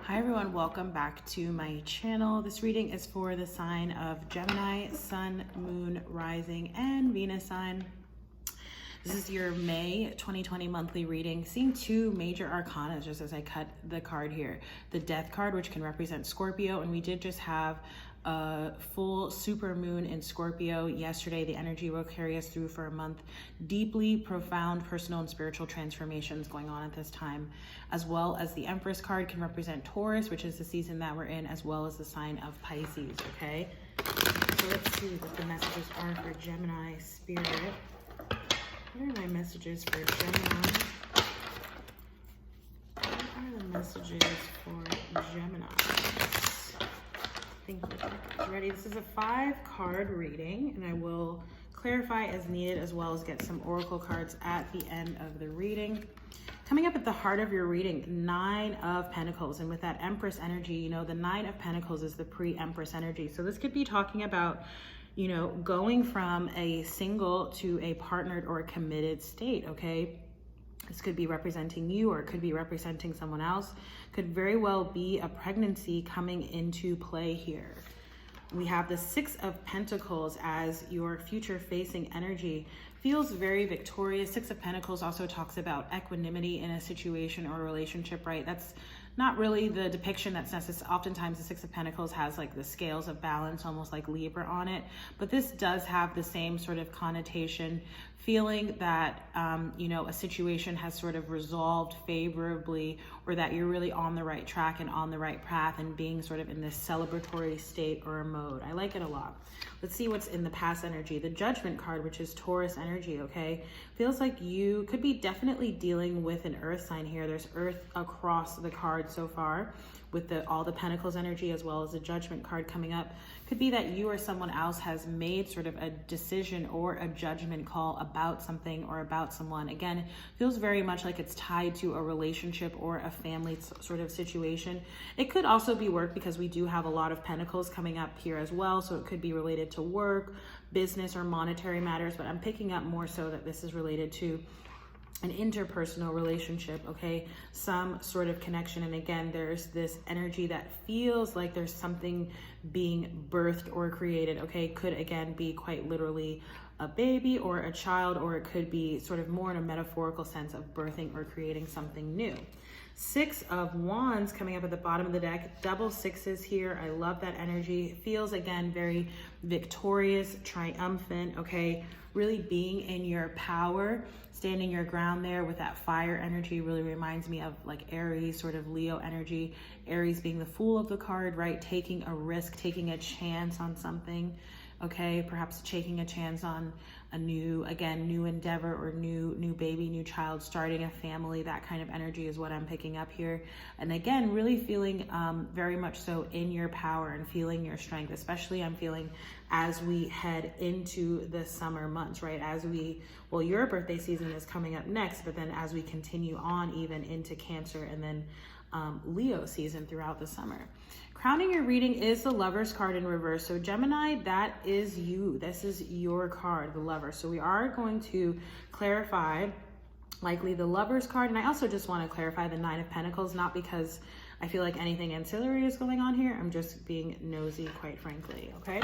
Hi everyone, welcome back to my channel. This reading is for the sign of Gemini, Sun, Moon, Rising, and Venus sign. This is your May 2020 monthly reading. Seeing two major arcana just as I cut the card here. The Death card, which can represent Scorpio, and we did just have a full super moon in Scorpio yesterday. The energy will carry us through for a month. Deeply profound personal and spiritual transformations going on at this time, as well as the Empress card can represent Taurus, which is the season that we're in, as well as the sign of Pisces. Okay, so let's see what the messages are for Gemini spirit. What are my messages for Gemini? What are the messages for Gemini? Thank you. Ready? This is a 5-card reading, and I will clarify as needed, as well as get some oracle cards at the end of the reading. Coming up at the heart of your reading, 9 of Pentacles, and with that Empress energy, you know, the 9 of Pentacles is the pre-Empress energy. So this could be talking about, you know, going from a single to a partnered or a committed state, okay? This could be representing you, or it could be representing someone else. Could very well be a pregnancy coming into play here. We have the 6 of Pentacles as your future-facing energy. Feels very victorious. 6 of Pentacles also talks about equanimity in a situation or a relationship, right? That's not really the depiction that's necessary. Oftentimes the 6 of Pentacles has like the scales of balance, almost like Libra on it. But this does have the same sort of connotation, feeling that, you know, a situation has sort of resolved favorably, or that you're really on the right track and on the right path and being sort of in this celebratory state or a mode. I like it a lot. Let's see what's in the past energy. The Judgment card, which is Taurus energy, okay? Feels like you could be definitely dealing with an earth sign here. There's earth across the card so far, with all the Pentacles energy, as well as the Judgment card coming up. Could be that you or someone else has made sort of a decision or a judgment call about something or about someone. Again, feels very much like it's tied to a relationship or a family sort of situation. It could also be work, because we do have a lot of Pentacles coming up here as well. So it could be related to work, business, or monetary matters, but I'm picking up more so that this is related to an interpersonal relationship, okay? Some sort of connection. And again, there's this energy that feels like there's something being birthed or created, okay? Could again be quite literally a baby or a child, or it could be sort of more in a metaphorical sense of birthing or creating something new. 6 of Wands coming up at the bottom of the deck, double sixes here. I love that energy. Feels again very victorious, triumphant, okay? Really being in your power, standing your ground there with that fire energy. Really reminds me of like Aries, sort of Leo energy. Aries being the Fool of the card, right? Taking a risk, taking a chance on something, okay? Perhaps taking a chance on a new endeavor, or new baby, new child, starting a family. That kind of energy is what I'm picking up here. And again, really feeling very much so in your power and feeling your strength, especially I'm feeling as we head into the summer months, right? Well, your birthday season is coming up next, but then as we continue on even into Cancer, and then Leo season throughout the summer. Crowning your reading is the Lover's card in reverse. So Gemini, that is you. This is your card, the Lover. So we are going to clarify likely the Lover's card. And I also just want to clarify the 9 of Pentacles, not because I feel like anything ancillary is going on here. I'm just being nosy, quite frankly, okay?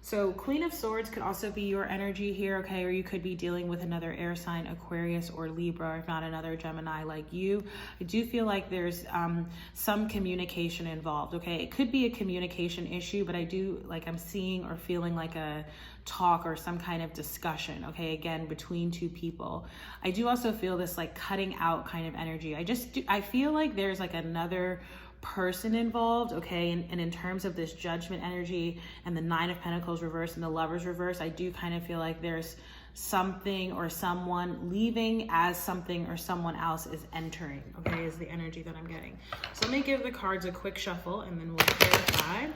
So Queen of Swords could also be your energy here, okay? Or you could be dealing with another air sign, Aquarius or Libra, if not another Gemini like you. I do feel like there's some communication involved, okay? It could be a communication issue, but I do, like, I'm seeing or feeling like a talk or some kind of discussion, okay? Again, between two people. I do also feel this like cutting out kind of energy. I feel like there's like another person involved, okay? And in terms of this Judgment energy and the 9 of Pentacles reverse and the Lover's reverse, I do kind of feel like there's something or someone leaving as something or someone else is entering, okay, is the energy that I'm getting. So let me give the cards a quick shuffle, and then we'll clarify,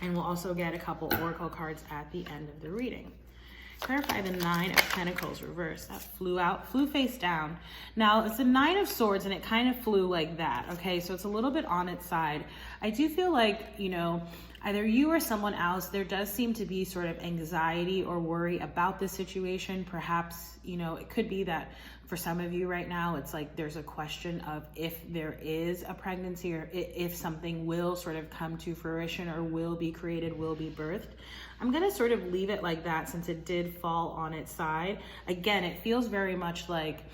and we'll also get a couple oracle cards at the end of the reading. Clarify the 9 of Pentacles reverse. That flew face down. Now it's a 9 of Swords, and it kind of flew like that, okay? So it's a little bit on its side. I do feel like, you know, either you or someone else, there does seem to be sort of anxiety or worry about this situation. Perhaps, you know, it could be that for some of you right now, it's like there's a question of if there is a pregnancy or if something will sort of come to fruition or will be created, will be birthed. I'm going to sort of leave it like that since it did fall on its side. Again, it feels very much like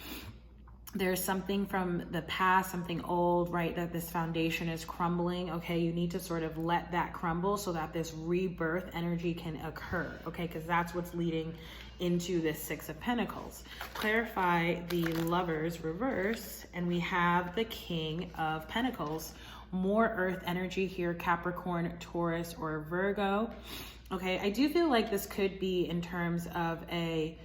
there's something from the past, something old, right? That this foundation is crumbling. Okay, you need to sort of let that crumble so that this rebirth energy can occur. Okay, because that's what's leading into this Six of Pentacles. Clarify the Lovers reverse, and we have the King of Pentacles. More earth energy here, Capricorn, Taurus, or Virgo. Okay, I do feel like this could be in terms of a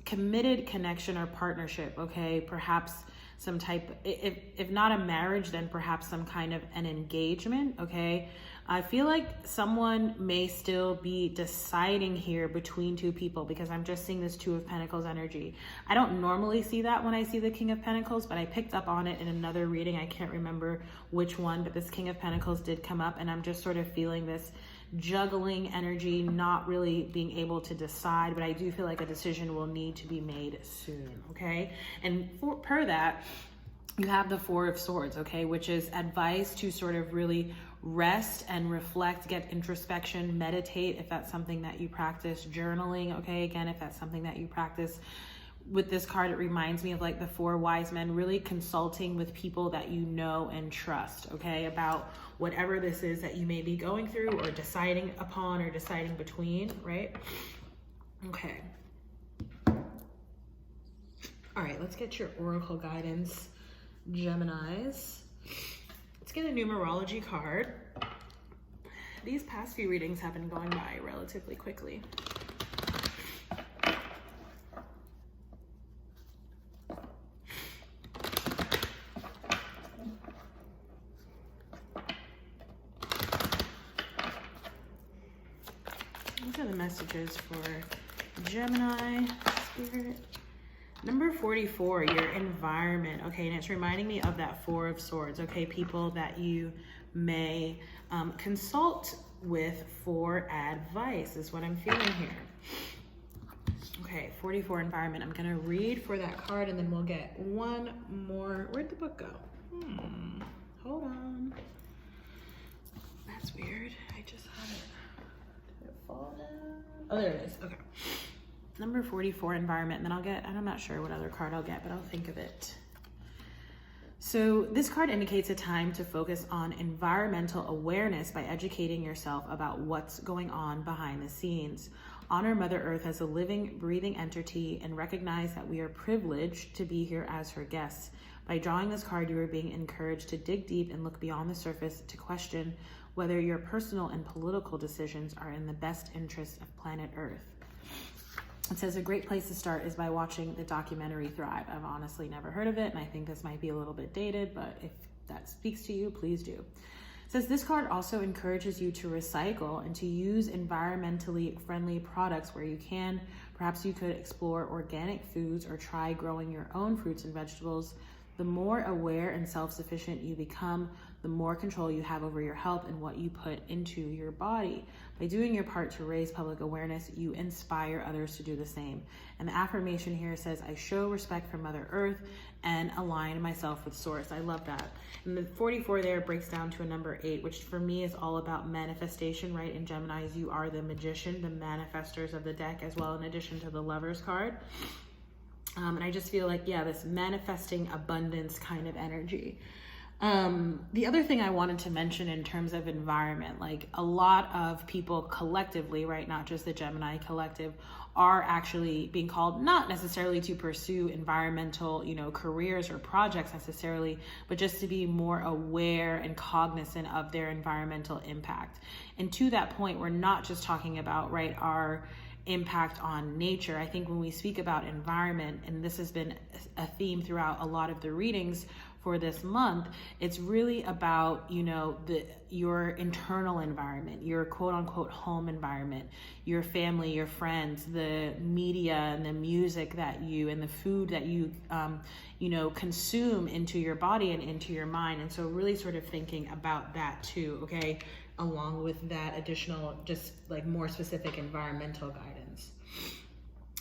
committed connection or partnership, okay? Perhaps some type, if not a marriage, then perhaps some kind of an engagement, okay? I feel like someone may still be deciding here between two people because I'm just seeing this Two of Pentacles energy. I don't normally see that when I see the King of Pentacles, but I picked up on it in another reading. I can't remember which one, but this King of Pentacles did come up, and I'm just sort of feeling this juggling energy, not really being able to decide, but I do feel like a decision will need to be made soon, okay? And per that, you have the Four of Swords, okay, which is advice to sort of really rest and reflect, get introspection, meditate if that's something that you practice, journaling, okay, again, if that's something that you practice. With this card, it reminds me of like the Four Wise Men, really consulting with people that you know and trust, okay, about whatever this is that you may be going through or deciding upon or deciding between, right? Okay. All right, let's get your oracle guidance, Geminis. Let's get a numerology card. These past few readings have been going by relatively quickly. These are the messages for Gemini, Spirit. Number 44, your environment. Okay, and it's reminding me of that Four of Swords. Okay, people that you may consult with for advice is what I'm feeling here. Okay, 44, environment. I'm going to read for that card and then we'll get one more. Where'd the book go? Hold on. That's weird. I just had it. Did it fall down? Oh, there it is. Okay. Number 44, environment, and then I'll get, I'm not sure what other card I'll get, but I'll think of it. So this card indicates a time to focus on environmental awareness by educating yourself about what's going on behind the scenes. Honor Mother Earth as a living, breathing entity and recognize that we are privileged to be here as her guests. By drawing this card, you are being encouraged to dig deep and look beyond the surface to question whether your personal and political decisions are in the best interest of planet Earth. It says a great place to start is by watching the documentary Thrive. I've honestly never heard of it, and I think this might be a little bit dated, but if that speaks to you, please do. It says this card also encourages you to recycle and to use environmentally friendly products where you can. Perhaps you could explore organic foods or try growing your own fruits and vegetables. The more aware and self-sufficient you become, the more control you have over your health and what you put into your body. By doing your part to raise public awareness, you inspire others to do the same. And the affirmation here says, I show respect for Mother Earth and align myself with Source. I love that. And the 44 there breaks down to a number 8, which for me is all about manifestation, right? In Geminis, you are the magician, the manifestors of the deck as well, in addition to the Lovers card. And I just feel like, yeah, this manifesting abundance kind of energy. The other thing I wanted to mention in terms of environment, like a lot of people collectively, right, not just the Gemini collective, are actually being called not necessarily to pursue environmental, careers or projects necessarily, but just to be more aware and cognizant of their environmental impact. And to that point, we're not just talking about, right, our impact on nature. I think when we speak about environment, and this has been a theme throughout a lot of the readings for this month, it's really about, your internal environment, your quote unquote home environment, your family, your friends, the media and the music that you, and the food that you, consume into your body and into your mind. And so really sort of thinking about that too, okay? along with that additional, just like more specific environmental guidance.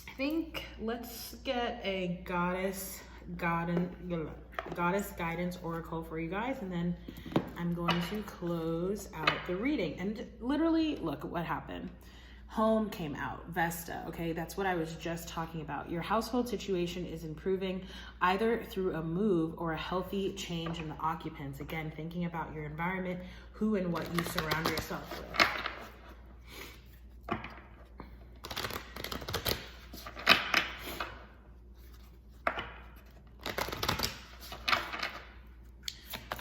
I think let's get a goddess guidance oracle for you guys, and then I'm going to close out the reading. And literally, look at what happened. Home came out, Vesta, okay? That's what I was just talking about. Your household situation is improving either through a move or a healthy change in the occupants. Again, thinking about your environment, who and what you surround yourself with.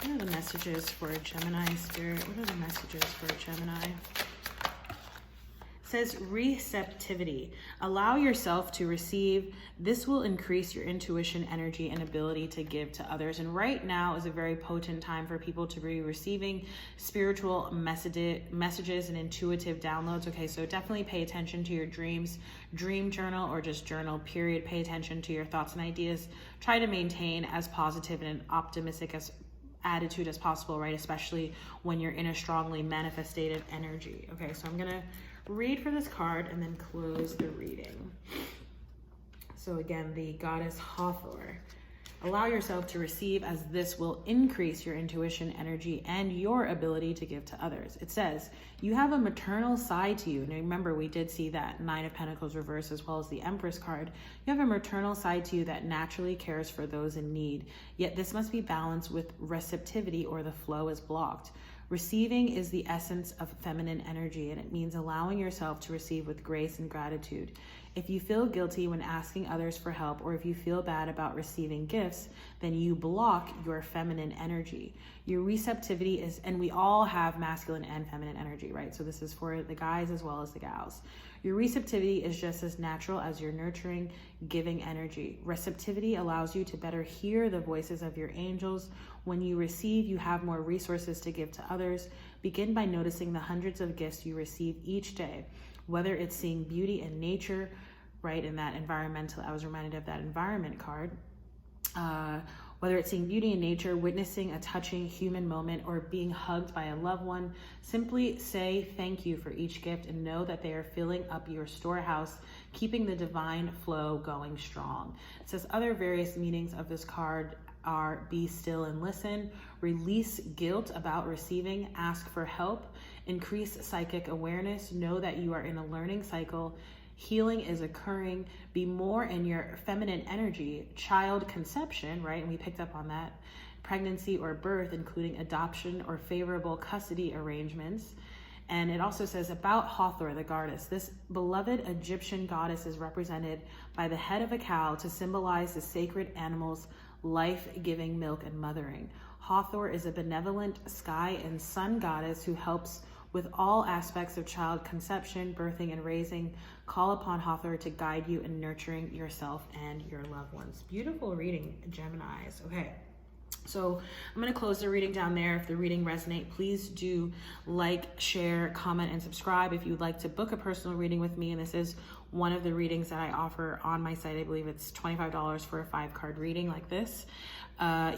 What are the messages for Gemini, Spirit? What are the messages for Gemini? Says receptivity. Allow yourself to receive. This will increase your intuition, energy, and ability to give to others. And right now is a very potent time for people to be receiving spiritual messages and intuitive downloads. Okay, so definitely pay attention to your dreams, dream journal, or just journal, period. Pay attention to your thoughts and ideas. Try to maintain as positive and optimistic attitude as possible, right? Especially when you're in a strongly manifested energy. Okay, so I'm gonna read for this card and then close the reading. So again, the goddess Hathor. Allow yourself to receive, as this will increase your intuition, energy, and your ability to give to others. It says, you have a maternal side to you. Now remember, we did see that 9 of Pentacles reverse as well as the Empress card. You have a maternal side to you that naturally cares for those in need. Yet this must be balanced with receptivity or the flow is blocked. Receiving is the essence of feminine energy, and it means allowing yourself to receive with grace and gratitude. If you feel guilty when asking others for help, or if you feel bad about receiving gifts, then you block your feminine energy. Your receptivity is, and we all have masculine and feminine energy, right? So this is for the guys as well as the gals. Your receptivity is just as natural as your nurturing, giving energy. Receptivity allows you to better hear the voices of your angels. When you receive, you have more resources to give to others. Begin by noticing the hundreds of gifts you receive each day, whether it's seeing beauty in nature, right? In that environmental, I was reminded of that environment card. Whether it's seeing beauty in nature, witnessing a touching human moment, or being hugged by a loved one, simply say thank you for each gift and know that they are filling up your storehouse, keeping the divine flow going strong. It says other various meanings of this card are be still and listen, release guilt about receiving, ask for help, increase psychic awareness, know that you are in a learning cycle, healing is occurring, be more in your feminine energy, child conception, right? And we picked up on that, pregnancy or birth, including adoption or favorable custody arrangements. And it also says about Hathor, the goddess. This beloved Egyptian goddess is represented by the head of a cow to symbolize the sacred animal's life-giving milk and mothering. Hathor is a benevolent sky and sun goddess who helps with all aspects of child conception, birthing, and raising. Call upon Hathor to guide you in nurturing yourself and your loved ones. Beautiful reading, Geminis. Okay, so I'm going to close the reading down there. If the reading resonates, please do like, share, comment, and subscribe. If you'd like to book a personal reading with me, and this is one of the readings that I offer on my site, I believe it's $25 for a 5-card reading like this.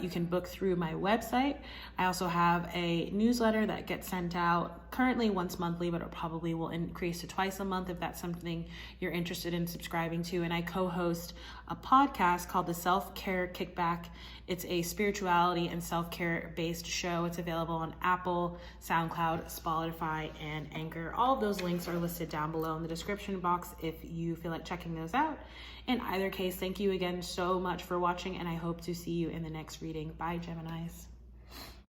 You can book through my website. I also have a newsletter that gets sent out currently once monthly, but it probably will increase to twice a month if that's something you're interested in subscribing to. And I co-host a podcast called the Self-Care Kickback. It's a spirituality and self-care based show. It's available on Apple, SoundCloud, Spotify, and Anchor. All of those links are listed down below in the description box if you feel like checking those out. In either case, thank you again so much for watching, and I hope to see you in the next reading. Bye, Geminis.